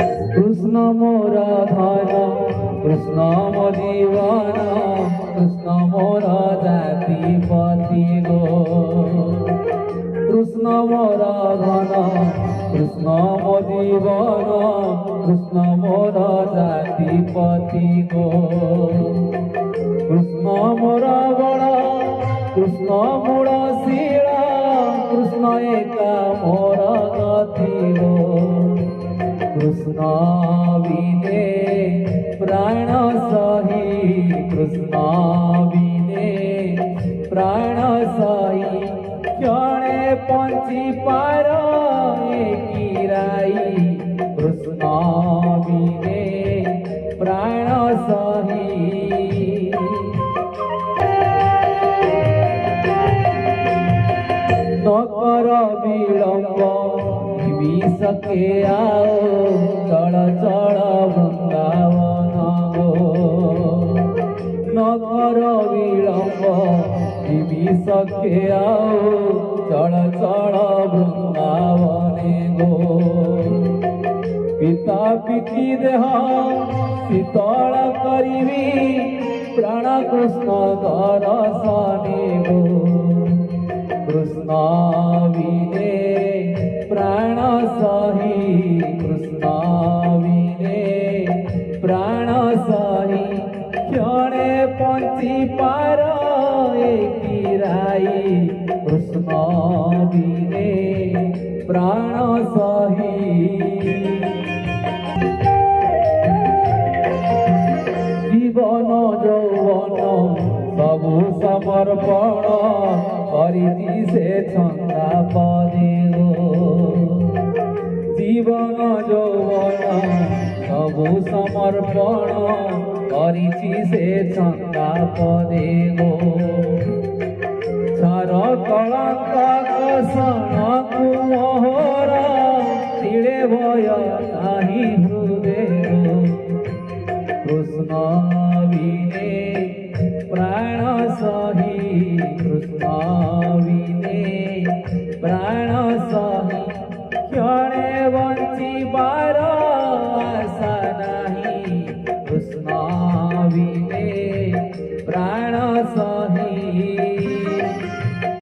कृष्ण मोरा धन कृष्ण मो जीवन कृष्ण मोरा जाति पति गो कृष्ण मोरा धन कृष्ण मो जीवन कृष्ण मोरा जाति पति गो कृष्ण मोरा बड़ा कृष्ण मूल शिला कृष्ण एका मोरा गति गो कृष्ण बिने प्राण सही कृष्ण बिने प्राण सही क्षणे पंची पार किराई कृष्ण बिने प्राण सही नकर विलंब सके आओ चल चल वृंदावन गो नकर विलंब सके आओ चल चल वृंदावन गो पिता पिती देह शीतल करी प्राण कृष्ण दर्शने गो कृष्ण बिने प्राण सही कृष्ण बिने प्राण सही क्षणे पंची पार किराई कृष्ण बिने प्राण सही जीवन यौवन सबु समर्पण करी से छंदा पदे जीवन यौवन सबु समर्पण करी से छंदा पदे गो छर कलंक कसन कुमोहर तिड़े भय नाही हृदय कृष्ण बिने